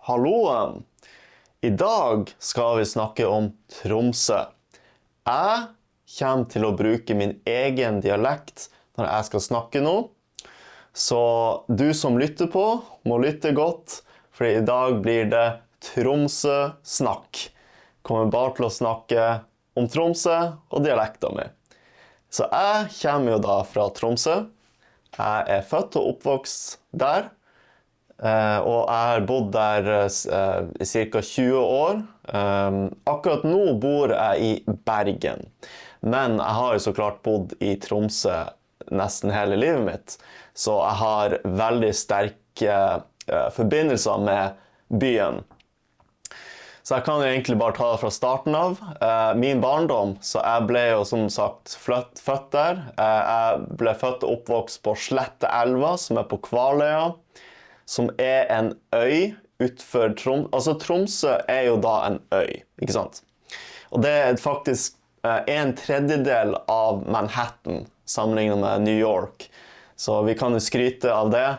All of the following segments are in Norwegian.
Halloen! I dag skal vi snakke om Tromsø. Jeg kommer til å bruke min egen dialekt når jeg skal snakke nå. Så du som lytter på, må lytte godt, for i dag blir det Tromsø-snakk. Kommer bare til å snakke om Tromsø og dialekten min. Så jeg kommer jo da fra Tromsø. Jeg er født og oppvokst der. Og jeg har bodd der i cirka 20 år. Akkurat nå bor jeg i Bergen. Men jeg har jo så klart bodd i Tromsø nesten hele livet mitt. Så jeg har veldig sterke forbindelser med byen. Så jeg kan jo egentlig bare ta det fra starten av. Min barndom, så jeg ble jo som sagt født der. Jeg ble født og oppvokst på Sletteelva, som er på Kvaløya, som er en øy utenfor Tromsø. Altså Tromsø er jo da en øy, ikke sant? Og det er faktisk en tredjedel av Manhattan, sammenlignet med New York. Så vi kan jo skryte av det.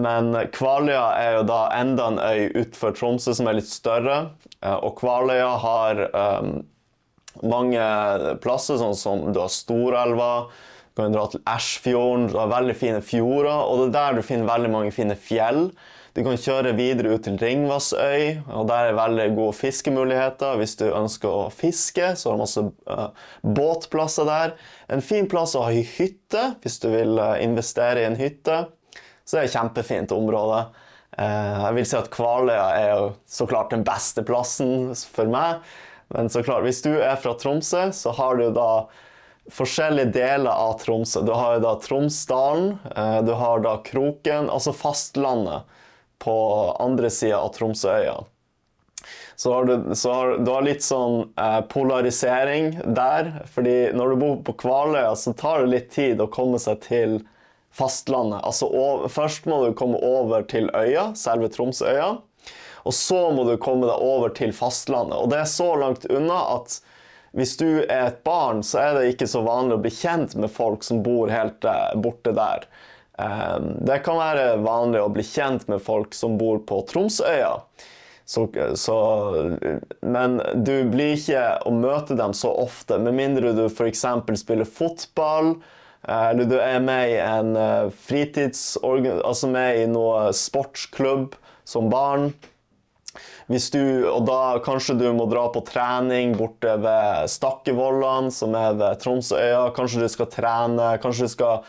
Men Kvaløya er jo da enda en øy utenfor Tromsø som er litt større. Og Kvaløya har mange plasser, sånn som du har Storelva, du kan dra til Ersfjorden, du har veldig fine fjorder, og det er der du finner veldig mange fine fjell. Du kan kjøre videre ut til Ringvassøy, og der er veldig gode fiskemuligheter. Hvis du ønsker å fiske, så har du masse båtplasser der. En fin plass å ha i hytte, hvis du vil investere i en hytte. Så det er et kjempefint område. Jeg vil si at Kvaløya er jo så klart den beste plassen for meg. Men så klart, hvis du er fra Tromsø, så har du da forskjellige deler av Tromsø. Du har jo da Tromsdalen, du har da Kroken, altså fastlandet på andre siden av Tromsøøya. Så du har litt sånn polarisering der, fordi når du bor på Kvaløya, så tar det litt tid å komme seg til fastlandet. Altså først må du komme over til øya, selve Tromsøøya, og så må du komme deg over til fastlandet. Og det er så langt unna at hvis du er et barn, så er det ikke så vanlig å bli kjent med folk som bor helt borte der. Det kan være vanlig å bli kjent med folk som bor på Tromsøøya. Men du blir ikke å møte dem så ofte, med mindre du for eksempel spiller fotball, eller du er med i en altså med i noe sportsklubb som barn. Og da kanskje du må dra på trening borte ved Stakkevollene, som er ved Tromsøøya. Kanskje du skal trene, kanskje du skal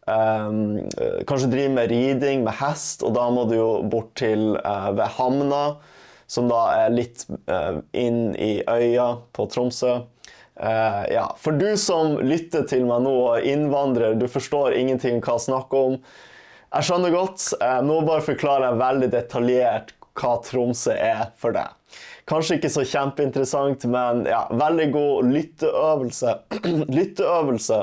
kanskje drive med riding, med hest, og da må du jo bort til ved Hamna, som da er litt inn i øya på Tromsø. Ja, for du som lytter til meg nå og innvandrer, du forstår ingenting hva jeg snakker om. Jeg skjønner godt, nå bare forklarer jeg veldig detaljert hva Tromsø er for deg. Kanskje ikke så kjempeinteressant, men ja, veldig god lytteøvelse. Lytteøvelse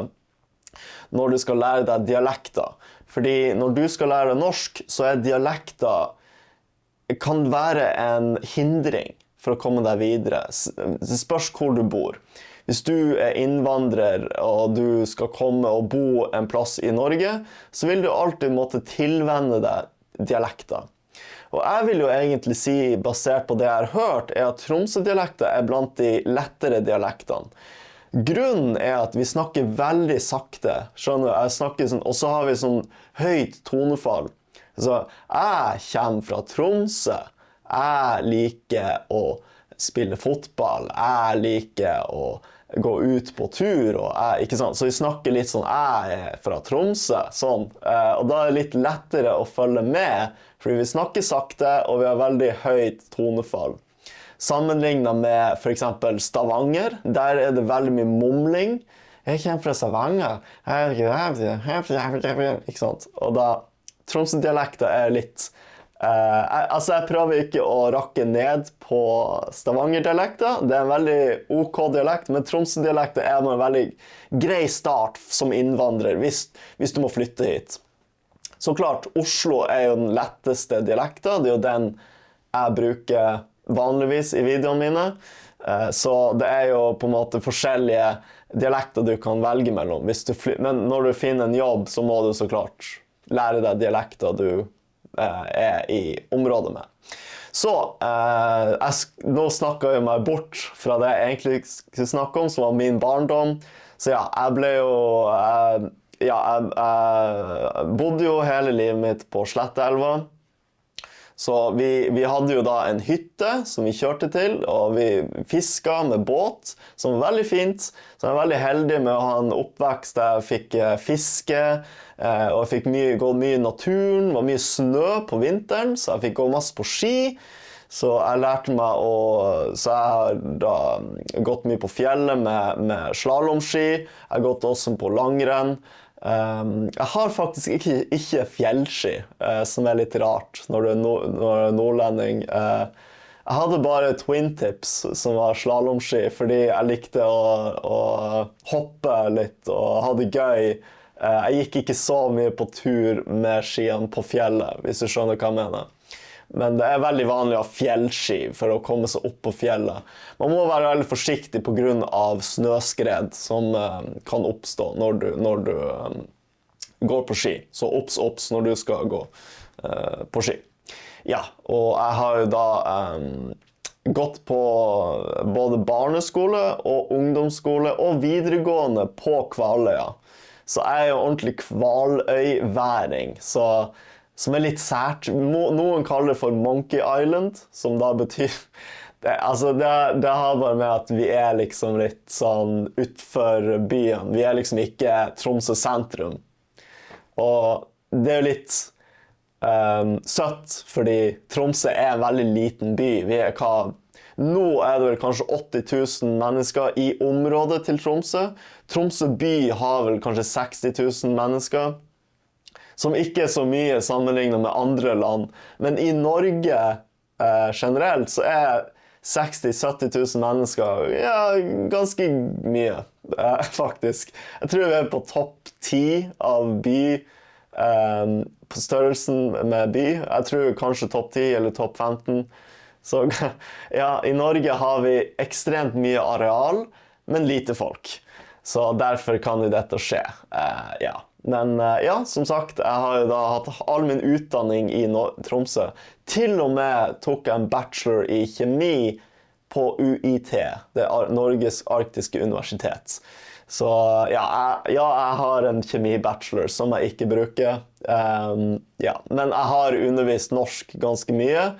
når du skal lære deg dialekter. Fordi når du skal lære norsk, så er dialekter kan være en hindring for å komme deg videre. Det spørs hvor du bor. Hvis du er innvandrer og du skal komme og bo en plass i Norge, så vil du alltid måtte tilvenne deg dialekter. Og jeg vil jo egentlig si, basert på det jeg har hørt, er at Tromsø-dialekter er blant de lettere dialektene. Grunnen er at vi snakker veldig sakte, skjønner du? Jeg snakker sånn, og så har vi sånn høyt tonefall. Så jeg kommer fra Tromsø, jeg liker å spille fotball, jeg liker å gå ut på tur, ikke sant? Så vi snakker litt sånn, jeg er fra Tromsø, sånn. Og da er det litt lettere å følge med, fordi vi snakker sakte, og vi har veldig høyt tonefall. Sammenlignet med for eksempel Stavanger, der er det veldig mye mumling. Jeg kommer fra Stavanger, ikke sant? Og da, Tromsø-dialekter er litt altså jeg prøver ikke å rakke ned på Stavanger-dialekter. Det er en veldig ok dialekt, men Tromsø-dialekter er en veldig grei start som innvandrer hvis du må flytte hit. Så klart, Oslo er jo den letteste dialekten. Det er jo den jeg bruker vanligvis i videoene mine. Så det er jo på en måte forskjellige dialekter du kan velge mellom. Men når du finner en jobb, så må du så klart lære deg dialekter du er i området med. Så, nå snakket jeg meg bort fra det jeg egentlig skulle snakke om, som var min barndom. Så ja, jeg ble jo... jeg bodde jo hele livet mitt på Sletteelva. Så vi hadde jo da en hytte som vi kjørte til, og vi fisket med båt, som var veldig fint. Så jeg var veldig heldig med å ha en oppvekst der jeg fikk fiske, og jeg fikk gå mye i naturen, det var mye snø på vinteren, så jeg fikk gå masse på ski. Så jeg lærte meg så jeg har da gått mye på fjellet med slalomski, jeg har gått også på langrenn. Jeg har faktisk ikke fjellski, som er litt rart når du er nordlending. Jeg hadde bare twin tips, som var slalomski, fordi jeg likte å hoppe litt og ha det gøy. Jeg gikk ikke så mye på tur med skiene på fjellet, hvis du skjønner hva jeg mener. Men det er veldig vanlig å ha fjellski for å komme seg opp på fjellet. Man må være veldig forsiktig på grunn av snøskred som kan oppstå når du går på ski. Så obs når du skal gå på ski. Ja, og jeg har jo da gått på både barneskole og ungdomsskole og videregående på Kvaløya. Så jeg er jo ordentlig kvaløyværing, som er litt sært. Noen kaller det for Monkey Island, som da betyr... Det har bare med at vi er liksom litt sånn utenfor byen. Vi er liksom ikke Tromsø sentrum. Og det er jo litt søtt, fordi Tromsø er en veldig liten by. Nå er det vel kanskje 80 000 mennesker i området til Tromsø. Tromsø by har vel kanskje 60 000 mennesker. Som ikke er så mye sammenlignet med andre land. Men i Norge generelt så er 60 000-70 000 mennesker ganske mye, faktisk. Jeg tror vi er på topp 10 av by, på størrelsen med by. Jeg tror kanskje topp 10 eller topp 15. Så ja, i Norge har vi ekstremt mye areal, men lite folk. Så derfor kan jo dette skje, ja. Men ja, som sagt, jeg har jo da hatt all min utdanning i Tromsø. Til og med tok jeg en bachelor i kjemi på UiT, det er Norges arktiske universitet. Så ja, jeg har en kjemi-bachelor som jeg ikke bruker. Ja, men jeg har undervist norsk ganske mye,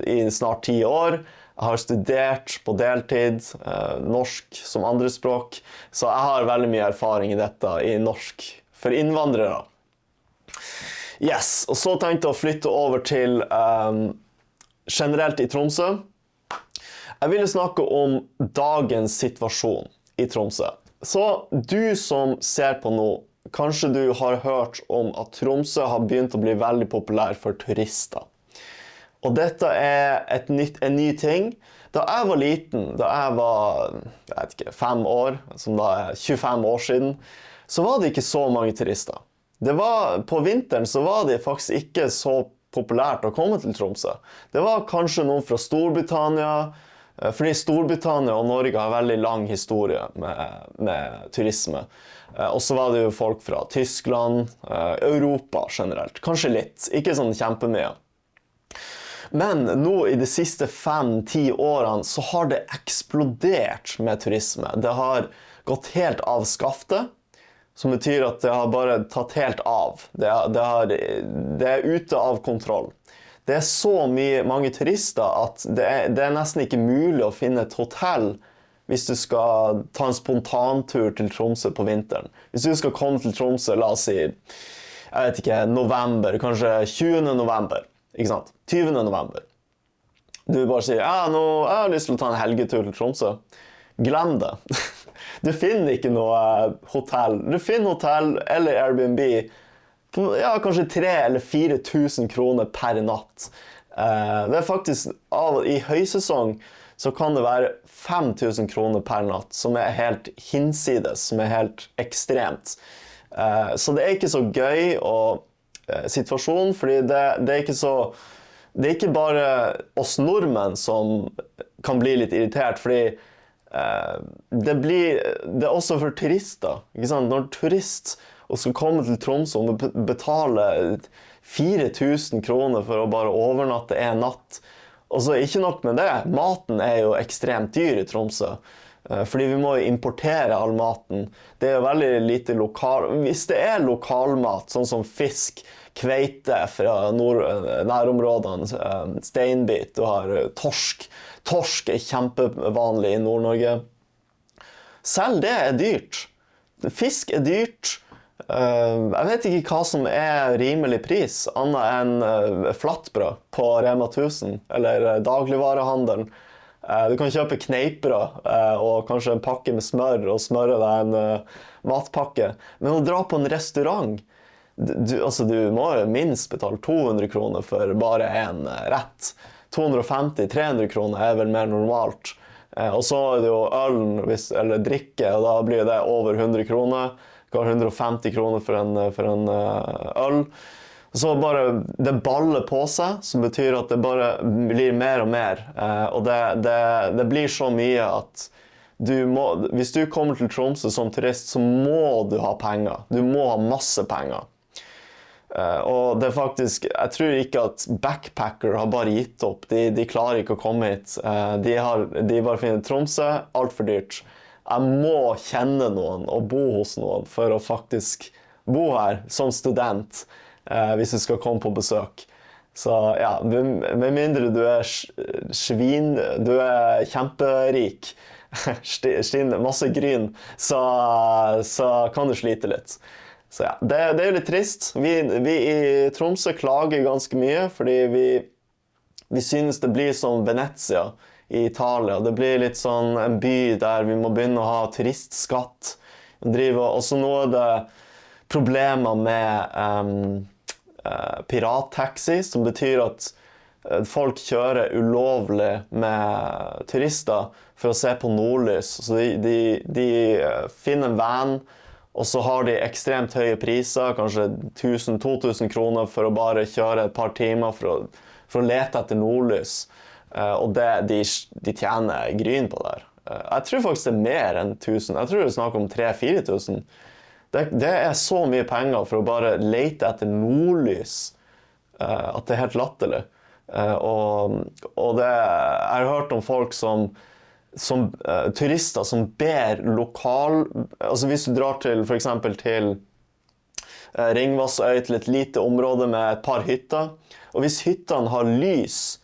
i snart 10 år. Jeg har studert på deltid, norsk som andrespråk, så jeg har veldig mye erfaring i dette i norsk for innvandrere. Yes, og så tenkte jeg å flytte over til generelt i Tromsø. Jeg ville snakke om dagens situasjon i Tromsø. Så du som ser på nå, kanskje du har hørt om at Tromsø har begynt å bli veldig populær for turister. Og dette er en ny ting. Da jeg var liten, da jeg var, 5 år, som da er 25 år siden, så var det ikke så mange turister. På vinteren så var det faktisk ikke så populært å komme til Tromsø. Det var kanskje noen fra Storbritannia, fordi Storbritannia og Norge har veldig lang historie med turisme. Og så var det jo folk fra Tyskland, Europa generelt. Kanskje litt, ikke sånn kjempemye. Men nå i de siste 5-10 årene så har det eksplodert med turisme. Det har gått helt av skaftet, som betyr at det har bare tatt helt av. Det er ute av kontroll. Det er så mange turister at det er nesten ikke mulig å finne et hotell hvis du skal ta en spontantur til Tromsø på vinteren. Hvis du skal komme til Tromsø, la oss si, jeg vet ikke, november, kanskje 20. november. Ikke sant? 20. november. Du bare sier, jeg har lyst til å ta en helgetur til Tromsø. Glem det. Du finner ikke noe hotell. Du finner hotell eller Airbnb på kanskje 3 eller 4 000 kroner per natt. Det er faktisk, i høysesong, så kan det være 5 000 kroner per natt, som er helt hinsides, som er helt ekstremt. Så det er ikke så gøy situasjon, fordi det er ikke så... Det er ikke bare oss nordmenn som kan bli litt irritert, fordi det er også for turister. Ikke sant? Når turist og skal komme til Tromsø og betale 4000 kroner for å bare overnatte en natt. Og så ikke nok med det, maten er jo ekstremt dyr i Tromsø. Fordi vi må jo importere all maten. Det er jo veldig lite lokal... Hvis det er lokalmat, sånn som fisk, kveite fra nærområdene, steinbit, du har torsk. Torsk er kjempevanlig i Nord-Norge. Selv det er dyrt. Fisk er dyrt. Jeg vet ikke hva som er rimelig pris, annet enn flatbrød på Rema 1000, eller dagligvarehandelen. Du kan kjøpe kneippbrød og kanskje en pakke med smør og smøre deg en matpakke. Men å dra på en restaurant, du må jo minst betale 200 kroner for bare en rett. 250-300 kroner er vel mer normalt. Og så er det jo øl eller drikke, og da blir det over 100 kroner. Du har 150 kroner for en øl. Så bare det baller på seg, som betyr at det bare blir mer og mer. Og det blir så mye at hvis du kommer til Tromsø som turist, så må du ha penger. Du må ha masse penger. Og det er faktisk, jeg tror ikke at backpacker har bare gitt opp. De klarer ikke å komme hit. De bare finner Tromsø alt for dyrt. Jeg må kjenne noen og bo hos noen for å faktisk bo her som student. Hvis du skal komme på besøk. Så ja, med mindre du er du er kjemperik, masse gryn, så kan du slite litt. Så ja, det er jo litt trist. Vi i Tromsø klager ganske mye, fordi vi synes det blir som Venezia i Italia. Det blir litt sånn en by der vi må begynne å ha turistskatt. Og så nå er det problemer med pirattaxi, som betyr at folk kjører ulovlig med turister for å se på nordlys. Så de finner en van, og så har de ekstremt høye priser, kanskje 1000-2000 kroner for å bare kjøre et par timer for å lete etter nordlys. Og de tjener gryn på det her. Jeg tror faktisk det er mer enn 1000. Jeg tror det er snakk om 3-4 000. Det er så mye penger for å bare lete etter nordlys, at det er helt latterlig. Og jeg har hørt om folk som turister som ber altså hvis du drar til, for eksempel til Ringvassøy, til et lite område med et par hytter, og hvis hyttene har lys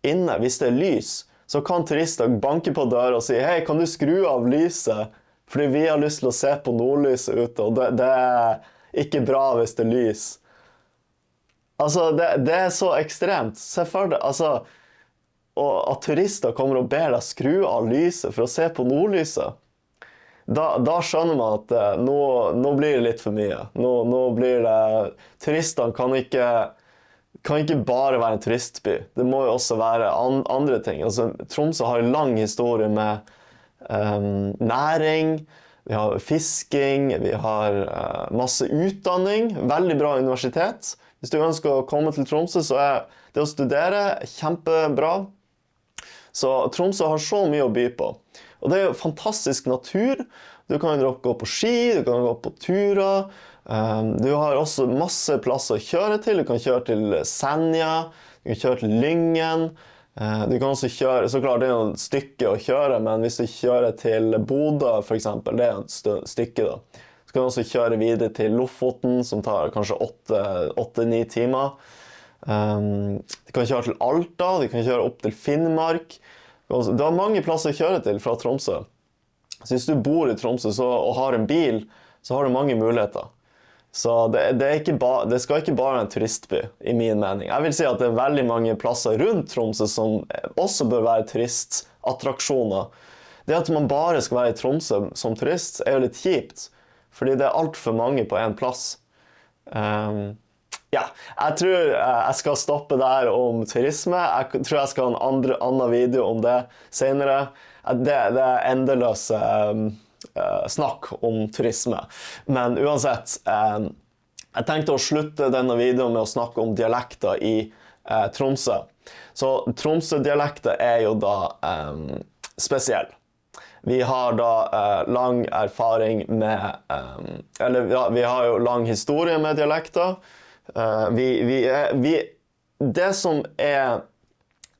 inne, hvis det er lys, så kan turister banke på døra og si, hei, kan du skru av lyset? Fordi vi har lyst til å se på nordlyset ute, og det er ikke bra hvis det er lys. Altså, det er så ekstremt. Se for deg, altså, og at turister kommer og ber deg skru av lyset for å se på nordlyset. Da skjønner man at nå blir det litt for mye. Nå blir det... Turistene kan ikke bare være en turistby. Det må jo også være andre ting. Altså, Tromsø har en lang historie med næring, vi har fisking, vi har masse utdanning, veldig bra universitet. Hvis du ønsker å komme til Tromsø, så er det å studere kjempebra. Så Tromsø har så mye å by på. Og det er jo fantastisk natur. Du kan gå på ski, du kan gå på turer. Du har også masse plasser å kjøre til. Du kan kjøre til Senja, du kan kjøre til Lyngen. Du kan også kjøre, så klart det er jo et stykke å kjøre, men hvis du kjører til Bodø for eksempel, det er et stykke da. Så kan du også kjøre videre til Lofoten, som tar kanskje 8-9 timer. Du kan kjøre til Alta, du kan kjøre opp til Finnmark. Du har mange plasser å kjøre til fra Tromsø. Så hvis du bor i Tromsø og har en bil, så har du mange muligheter. Så det skal ikke bare være en turistby, i min mening. Jeg vil si at det er veldig mange plasser rundt Tromsø som også bør være turistattraksjoner. Det at man bare skal være i Tromsø som turist er jo litt kjipt, fordi det er alt for mange på en plass. Ja, jeg tror jeg skal stoppe der om turisme. Jeg tror jeg skal ha en annen video om det senere. Det er endeløse snakk om turisme. Men uansett, jeg tenkte å slutte denne videoen med å snakke om dialekter i Tromsø. Så Tromsø-dialekter er jo da spesiell. Vi har da lang erfaring med, eller ja, vi har jo lang historie med dialekter. Det som er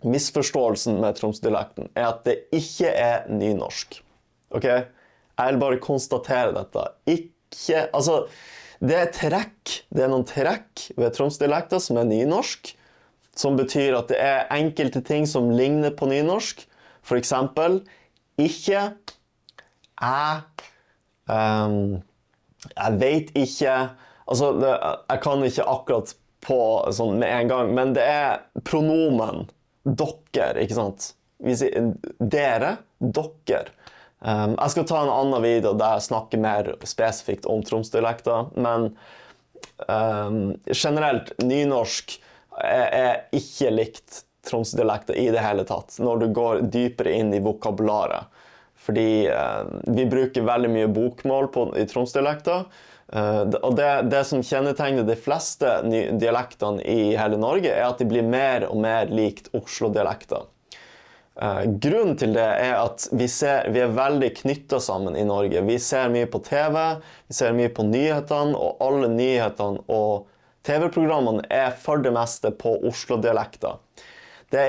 misforståelsen med Tromsø-dialekten, er at det ikke er nynorsk. Ok? Jeg vil bare konstatere dette. Altså, det er noen trekk ved Tromsø-dialekten som er nynorsk, som betyr at det er enkelte ting som ligner på nynorsk. For eksempel, ikke, jeg vet ikke, altså, jeg kan ikke akkurat på sånn med en gang, men det er pronomen, dere, ikke sant? Vi sier dere, dere. Jeg skal ta en annen video der jeg snakker mer spesifikt om Tromsø-dialekter, men generelt, nynorsk er ikke likt Tromsø-dialekter i det hele tatt, når du går dypere inn i vokabularet. Fordi vi bruker veldig mye bokmål i Tromsø-dialekter, og det som kjennetegner de fleste dialektene i hele Norge, er at de blir mer og mer likt Oslo-dialekter. Grunnen til det er at vi er veldig knyttet sammen i Norge. Vi ser mye på TV, vi ser mye på nyhetene, og alle nyhetene og TV-programmene er for det meste på Oslo-dialekter. Det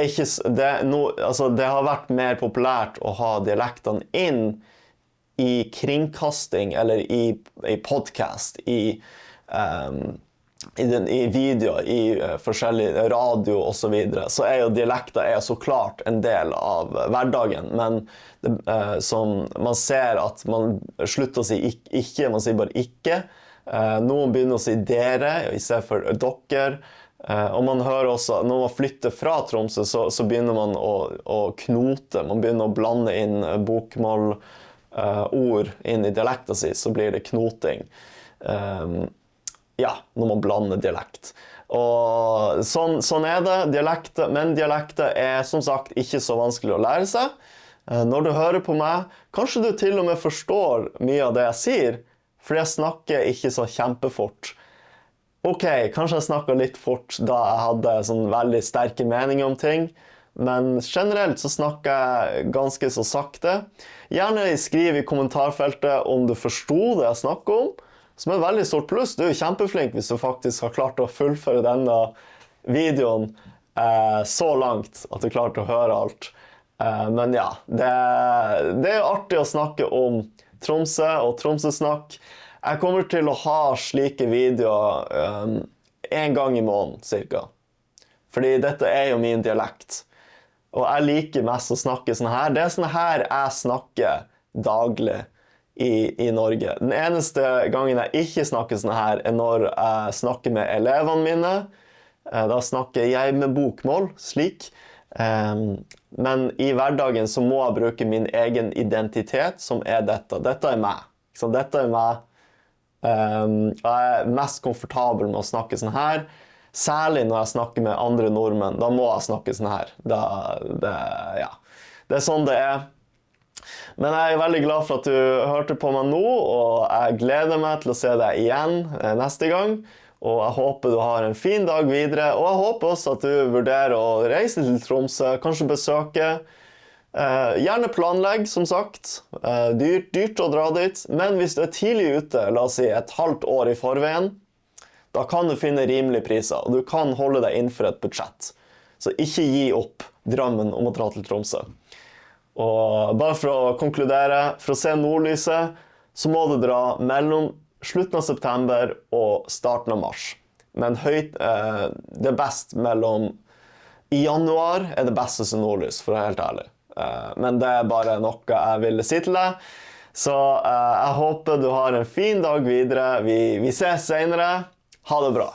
har vært mer populært å ha dialektene inn i kringkasting, eller i podcast, i video, i forskjellig radio og så videre, så er jo dialekter så klart en del av hverdagen, men som man ser at man slutter å si ikke, man sier bare ikke. Noen begynner å si dere i stedet for dere, og man hører også, når man flytter fra Tromsø, så begynner man å knote, man begynner å blande inn bokmål, ord inn i dialekten sin, så blir det knoting. Ja, når man blander dialekt. Og sånn er det, men dialekter er som sagt ikke så vanskelig å lære seg. Når du hører på meg, kanskje du til og med forstår mye av det jeg sier, for jeg snakker ikke så kjempefort. Ok, kanskje jeg snakket litt fort da jeg hadde sånn veldig sterke meninger om ting, men generelt så snakker jeg ganske så sakte. Gjerne skriv i kommentarfeltet om du forstod det jeg snakker om, som er et veldig stort pluss. Du er jo kjempeflink hvis du faktisk har klart å fullføre denne videoen så langt at du klarte å høre alt. Men ja, det er artig å snakke om Tromsø og Tromsø-snakk. Jeg kommer til å ha slike videoer en gang i måneden, cirka. Fordi dette er jo min dialekt. Og jeg liker mest å snakke sånn her. Det er sånn her jeg snakker daglig i Norge. Den eneste gangen jeg ikke snakker sånn her, er når jeg snakker med elevene mine. Da snakker jeg med bokmål, slik. Men i hverdagen så må jeg bruke min egen identitet, som er dette. Dette er meg. Så dette er meg. Jeg er mest komfortabel med å snakke sånn her. Særlig når jeg snakker med andre nordmenn, da må jeg snakke sånn her. Det er sånn det er. Men jeg er veldig glad for at du hørte på meg nå, og jeg gleder meg til å se deg igjen neste gang. Og jeg håper du har en fin dag videre, og jeg håper også at du vurderer å reise til Tromsø, kanskje besøke. Gjerne planlegg, som sagt. Dyrt å dra dit, men hvis du er tidlig ute, la oss si et halvt år i forveien, da kan du finne rimelige priser, og du kan holde deg innenfor et budsjett. Så ikke gi opp drømmen om å dra til Tromsø. Og bare for å konkludere, for å se nordlyset, så må du dra mellom slutten av september og starten av mars. Men det er best i januar er det best å se nordlys, for å være helt ærlig. Men det er bare noe jeg ville si til deg. Så jeg håper du har en fin dag videre. Vi ses senere. Ha det bra.